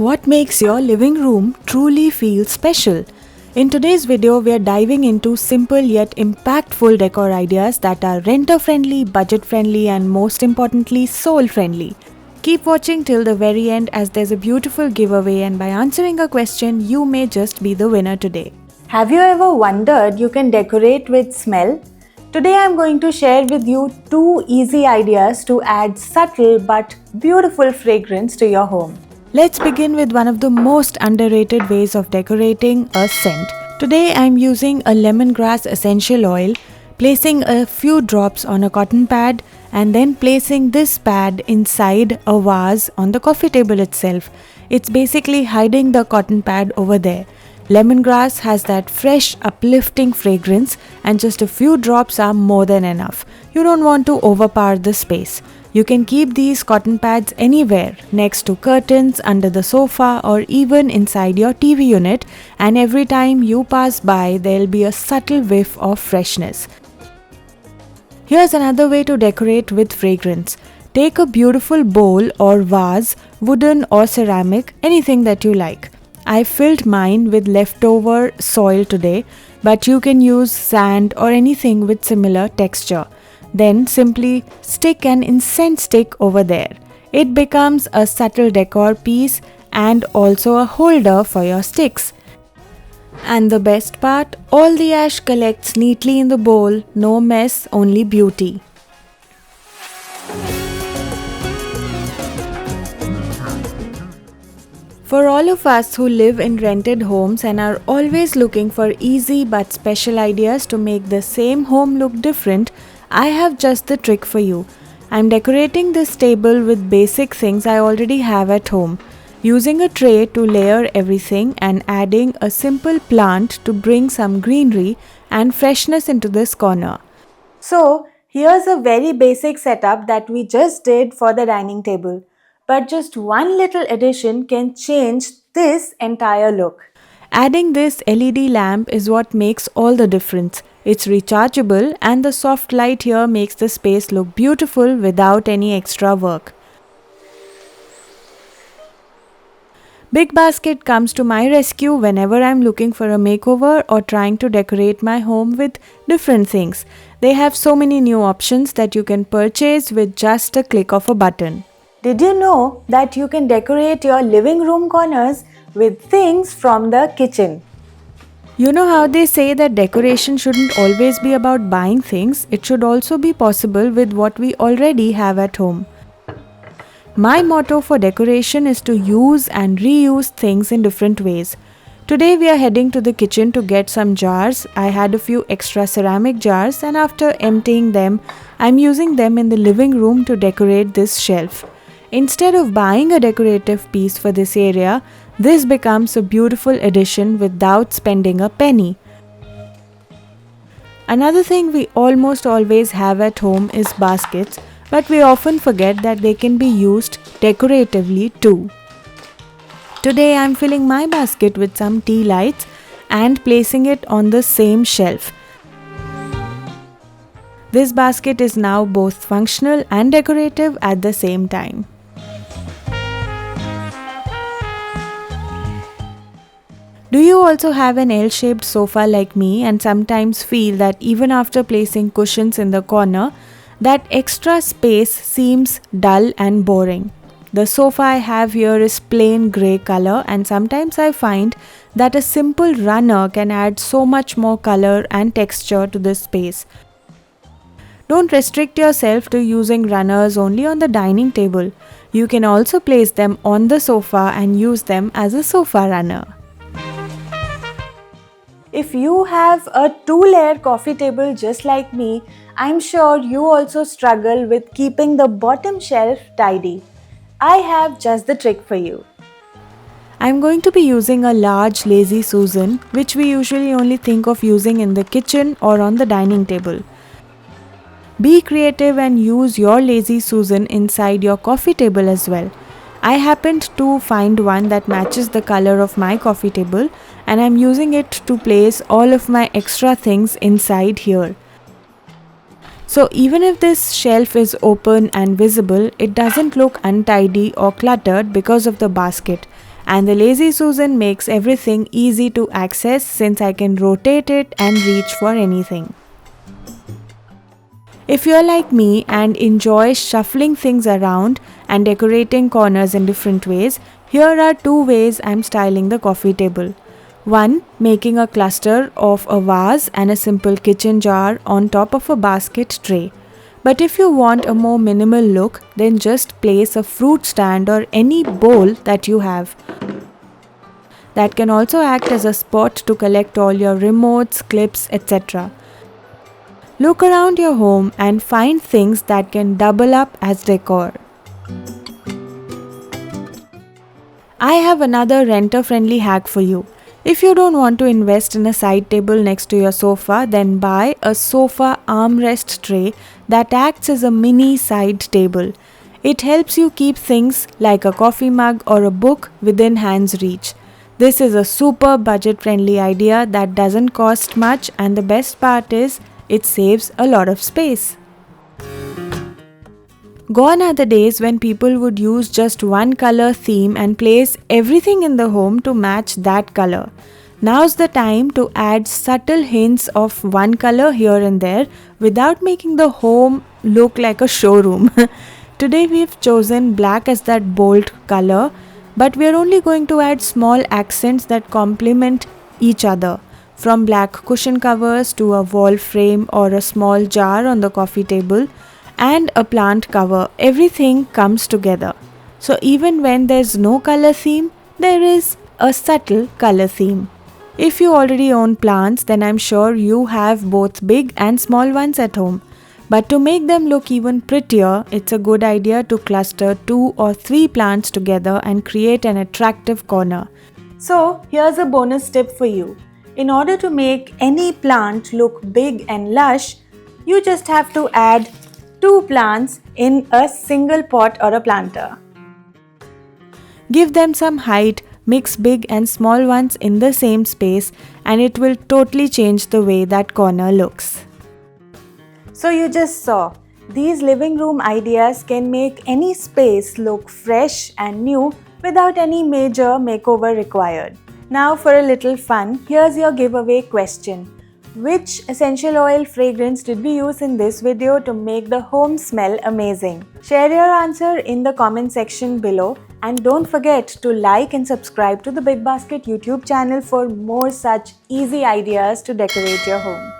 What makes your living room truly feel special? In today's video, we are diving into simple yet impactful decor ideas that are renter-friendly, budget-friendly, and most importantly, soul-friendly. Keep watching till the very end as there's a beautiful giveaway, and by answering a question, you may just be the winner today. Have you ever wondered you can decorate with smell? Today I'm going to share with you 2 easy ideas to add subtle but beautiful fragrance to your home. Let's begin with one of the most underrated ways of decorating, a scent. Today I'm using a lemongrass essential oil, placing a few drops on a cotton pad and then placing this pad inside a vase on the coffee table itself. It's basically hiding the cotton pad over there. Lemongrass has that fresh, uplifting fragrance and just a few drops are more than enough. You don't want to overpower the space. You can keep these cotton pads anywhere, next to curtains, under the sofa, or even inside your TV unit, and every time you pass by, there'll be a subtle whiff of freshness. Here's another way to decorate with fragrance. Take a beautiful bowl or vase, wooden or ceramic, anything that you like. I filled mine with leftover soil today, but you can use sand or anything with similar texture. Then simply stick an incense stick over there. It becomes a subtle decor piece and also a holder for your sticks. And the best part, all the ash collects neatly in the bowl, no mess, only beauty. For all of us who live in rented homes and are always looking for easy but special ideas to make the same home look different, I have just the trick for you. I'm decorating this table with basic things I already have at home, using a tray to layer everything and adding a simple plant to bring some greenery and freshness into this corner. So, here's a very basic setup that we just did for the dining table. But just one little addition can change this entire look. Adding this LED lamp is what makes all the difference. It's rechargeable and the soft light here makes the space look beautiful without any extra work. Big Basket comes to my rescue whenever I'm looking for a makeover or trying to decorate my home with different things. They have so many new options that you can purchase with just a click of a button. Did you know that you can decorate your living room corners with things from the kitchen? You know how they say that decoration shouldn't always be about buying things, it should also be possible with what we already have at home. My motto for decoration is to use and reuse things in different ways. Today we are heading to the kitchen to get some jars. I had a few extra ceramic jars and after emptying them, I'm using them in the living room to decorate this shelf. Instead of buying a decorative piece for this area, this becomes a beautiful addition without spending a penny. Another thing we almost always have at home is baskets, but we often forget that they can be used decoratively too. Today I'm filling my basket with some tea lights and placing it on the same shelf. This basket is now both functional and decorative at the same time. Do you also have an L-shaped sofa like me and sometimes feel that even after placing cushions in the corner, that extra space seems dull and boring? The sofa I have here is plain grey color and sometimes I find that a simple runner can add so much more color and texture to this space. Don't restrict yourself to using runners only on the dining table. You can also place them on the sofa and use them as a sofa runner. If you have a 2-layer coffee table just like me, I'm sure you also struggle with keeping the bottom shelf tidy. I have just the trick for you. I'm going to be using a large Lazy Susan, which we usually only think of using in the kitchen or on the dining table. Be creative and use your Lazy Susan inside your coffee table as well. I happened to find one that matches the color of my coffee table and I'm using it to place all of my extra things inside here. So even if this shelf is open and visible, it doesn't look untidy or cluttered because of the basket. And the Lazy Susan makes everything easy to access since I can rotate it and reach for anything. If you're like me and enjoy shuffling things around and decorating corners in different ways, here are 2 ways I'm styling the coffee table. 1. Making a cluster of a vase and a simple kitchen jar on top of a basket tray. But if you want a more minimal look, then just place a fruit stand or any bowl that you have. That can also act as a spot to collect all your remotes, clips, etc. Look around your home and find things that can double up as decor. I have another renter-friendly hack for you. If you don't want to invest in a side table next to your sofa, then buy a sofa armrest tray that acts as a mini side table. It helps you keep things like a coffee mug or a book within hand's reach. This is a super budget-friendly idea that doesn't cost much, and the best part is it saves a lot of space. Gone are the days when people would use just one color theme and place everything in the home to match that color. Now's the time to add subtle hints of one color here and there without making the home look like a showroom. Today we've chosen black as that bold color, but we're only going to add small accents that complement each other. From black cushion covers to a wall frame or a small jar on the coffee table and a plant cover, everything comes together. So even when there's no color theme, there is a subtle color theme. If you already own plants, then I'm sure you have both big and small ones at home. But to make them look even prettier, it's a good idea to cluster 2 or 3 plants together and create an attractive corner. So here's a bonus tip for you. In order to make any plant look big and lush, you just have to add 2 plants in a single pot or a planter. Give them some height, mix big and small ones in the same space, and it will totally change the way that corner looks. So you just saw, these living room ideas can make any space look fresh and new without any major makeover required. Now for a little fun, here's your giveaway question. Which essential oil fragrance did we use in this video to make the home smell amazing? Share your answer in the comment section below, and don't forget to like and subscribe to the Big Basket YouTube channel for more such easy ideas to decorate your home.